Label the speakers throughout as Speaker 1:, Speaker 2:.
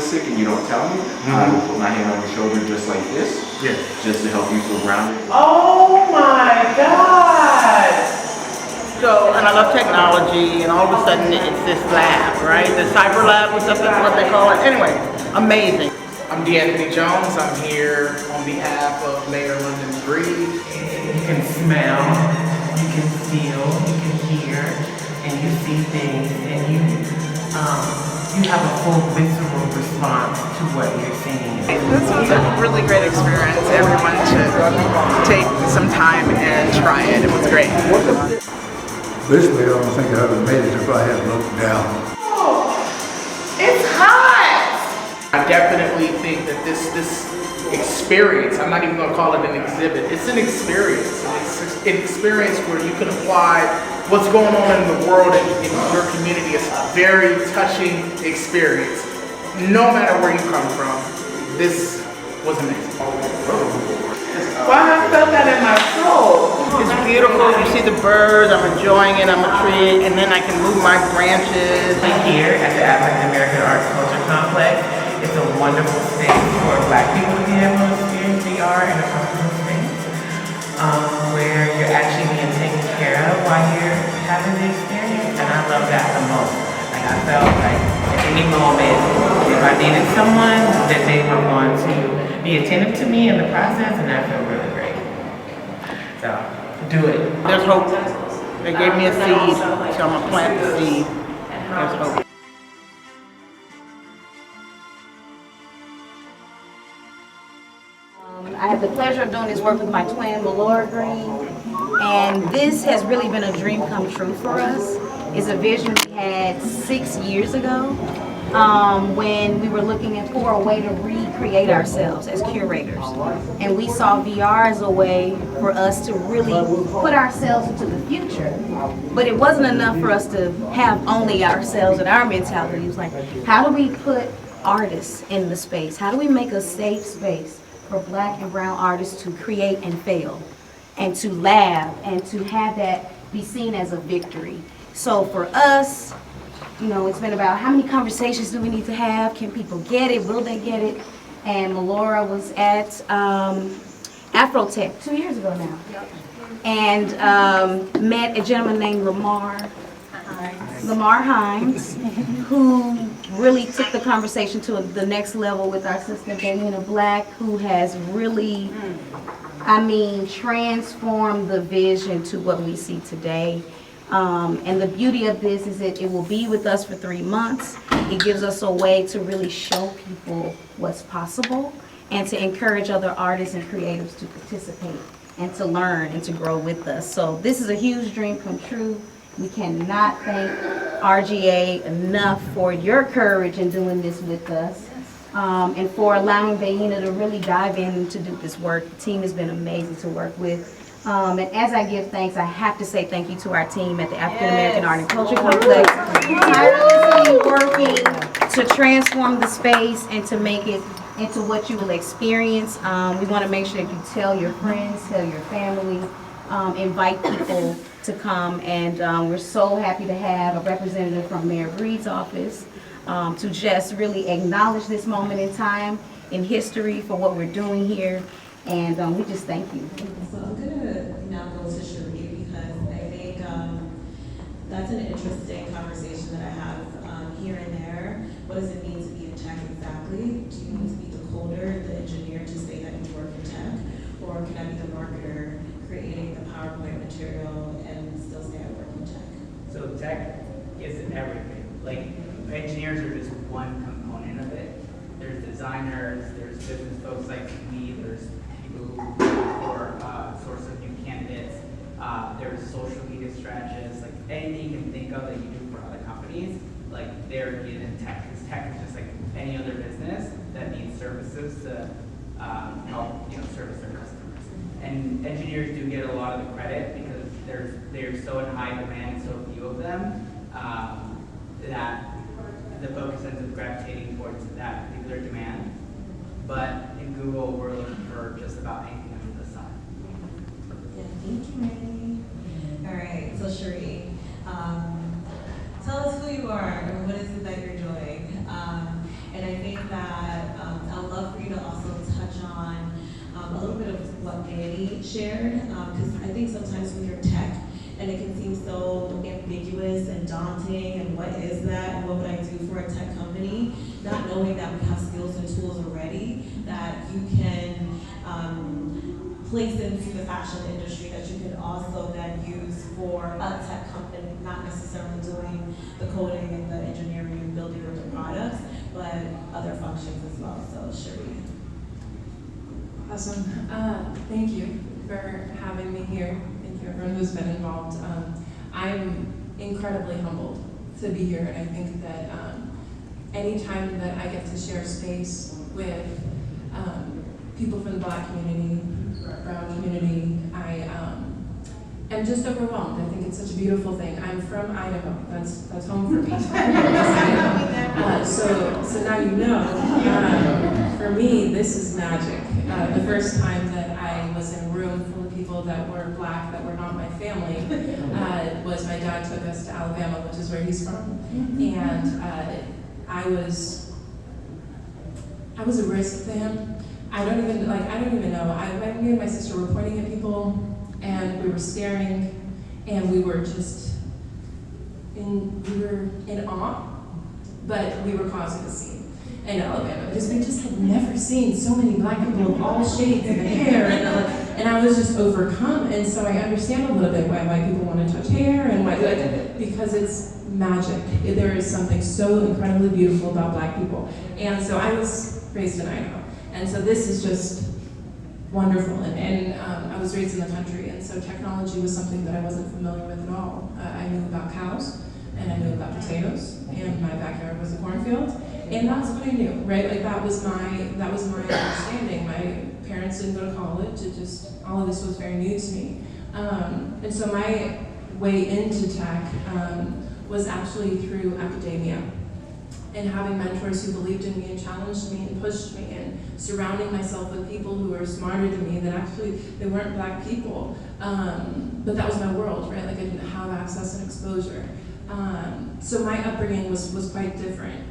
Speaker 1: sick and you don't tell me, I will put my hand on your shoulder just like this, just to help you feel grounded.
Speaker 2: Oh my God!
Speaker 3: So, and I love technology, and all of a sudden it's this lab, right? The cyber lab was up, that's what they call it. Anyway, amazing.
Speaker 2: I'm DeAnthony Jones. I'm here on behalf of Mayor London Breed.
Speaker 4: You can smell, you can feel, you can hear, and you see things, and you have a full visceral response to what you're seeing.
Speaker 5: This was a really great experience. Everyone should take some time and try it. It was great.
Speaker 6: Basically, I don't think I would have made it if I hadn't looked down.
Speaker 2: Oh, it's hot! I definitely think that this experience, I'm not even going to call it an exhibit, it's an experience. It's an experience where you can apply what's going on in the world and in your community. It's a very touching experience. No matter where you come from, this was amazing. Why I felt that in my soul.
Speaker 3: It's beautiful. You see the birds. I'm enjoying it. I'm a tree, and then I can move my branches.
Speaker 4: Here at the African American Arts Culture Complex, it's a wonderful space for Black people to be able to experience VR in a comfortable space, where you're actually being taken care of while you're having the experience, and I love that the most. Like, I felt like at any moment, if I needed someone, that they were going to be attentive to me in the process, and that felt really great. So, do it.
Speaker 3: There's hope. They gave me a seed, so I'm gonna plant the seed. There's hope.
Speaker 7: I have the pleasure of doing this work with my twin, Melora Green, and this has really been a dream come true for us. It's a vision we had 6 years ago when we were looking for a way to recreate ourselves as curators. And we saw VR as a way for us to really put ourselves into the future. But it wasn't enough for us to have only ourselves and our mentality. It was like, how do we put artists in the space? How do we make a safe space for Black and brown artists to create and fail, and to lab, and to have that be seen as a victory? So for us, you know, it's been about how many conversations do we need to have? Can people get it? Will they get it? And Melora was at Afrotech 2 years ago now, and met a gentleman named Lamar Hines, who really took the conversation to the next level with our sister Bayina Black, who has really, I mean, transformed the vision to what we see today. And the beauty of this is that it will be with us for 3 months. It gives us a way to really show people what's possible and to encourage other artists and creatives to participate and to learn and to grow with us. So this is a huge dream come true. We cannot thank RGA enough for your courage in doing this with us, and for allowing Bayina to really dive in and to do this work. The team has been amazing to work with. And as I give thanks, I have to say thank you to our team at the African American Art and Culture Complex, tirelessly working to transform the space and to make it into what you will experience. We want to make sure that you tell your friends, tell your family, invite people to come, and we're so happy to have a representative from Mayor Breed's office to just really acknowledge this moment in time in history for what we're doing here, and we just thank you.
Speaker 8: So I'm gonna now go to Cherie, because I think that's an interesting conversation that I have here and there. What does it mean to be in tech exactly? Do you need to be the coder, the engineer to say that you work in tech? Or can I be the marketer creating the PowerPoint material and still say I work in tech?
Speaker 9: So tech is everything. Like, engineers are just one component of it. There's designers, there's business folks like me, there's people who look for source of new candidates, there's social media strategists, like anything you can think of that you do for other companies, like they're in tech. Because tech is just like any other business that needs services to help service their customers. And engineers do get a lot of the credit because they're so in high demand, so few of them, that the focus ends up gravitating towards that particular demand. But in Google, we're looking for just about anything under the sun.
Speaker 8: Yeah, thank you, Manny. All right, so Cherie, tell us who you are and what is it that you're doing. And I think that Annie shared, because I think sometimes we hear tech and it can seem so ambiguous and daunting, and what is that, and what would I do for a tech company? Not knowing that we have skills and tools already that you can place into the fashion industry that you can also then use for a tech company, not necessarily doing the coding and the engineering and building of the products, but other functions as well. So Cherie.
Speaker 10: Awesome. Thank you for having me here. Thank you everyone who's been involved. I'm incredibly humbled to be here, and I think that anytime that I get to share space with people from the Black community, brown community, I am just overwhelmed. I think it's such a beautiful thing. I'm from Idaho. That's home for me. So now you know. For me, this is magic. The first time that I was in a room full of people that were Black, that were not my family, was my dad took us to Alabama, which is where he's from, and I was a risk fan. I don't even know. Me and my sister were pointing at people, and we were staring, and we were in awe, but we were causing a scene in Alabama because we just had never seen so many Black people of all shades of hair, and I was just overcome. And so I understand a little bit why white people want to touch hair, and why, because it's magic. There is something so incredibly beautiful about Black people. And so I was raised in Idaho. And so this is just wonderful. And I was raised in the country, and so technology was something that I wasn't familiar with at all. I knew about cows, and I knew about potatoes, and my backyard was a cornfield. And that's what I knew, right? Like that was my understanding. My parents didn't go to college. It just, all of this was very new to me. And so my way into tech was actually through academia, and having mentors who believed in me and challenged me and pushed me, and surrounding myself with people who were smarter than me, that actually, they weren't Black people. But that was my world, right? Like I didn't have access and exposure. So my upbringing was quite different.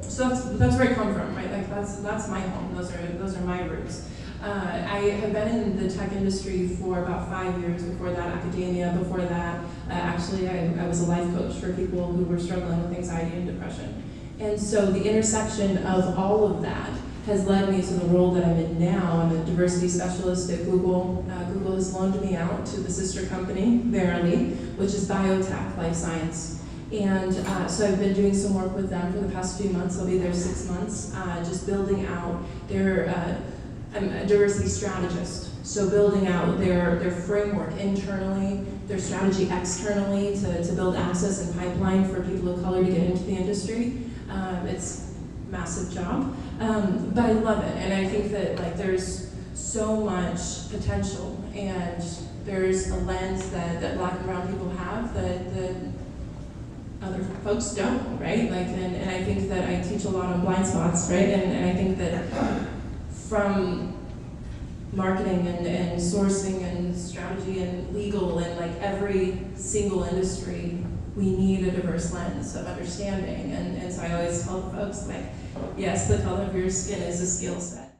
Speaker 10: So that's where I come from, right? Like that's my home. Those are my roots. I have been in the tech industry for about 5 years. Before that, academia. Before that, actually, I was a life coach for people who were struggling with anxiety and depression. And so the intersection of all of that has led me to the role that I'm in now. I'm a diversity specialist at Google. Google has loaned me out to the sister company, Verily, which is biotech, life science. And so I've been doing some work with them for the past few months. I'll be there 6 months, just building out their, I'm a diversity strategist. So building out their framework internally, their strategy externally to build access and pipeline for people of color to get into the industry. It's a massive job, but I love it. And I think that like there's so much potential, and there's a lens that Black and brown people have that other folks don't, right? Like, and I think that I teach a lot on blind spots, right? And I think that from marketing and sourcing and strategy and legal and like every single industry, we need a diverse lens of understanding. And so I always tell folks, like, yes, the color of your skin is a skill set.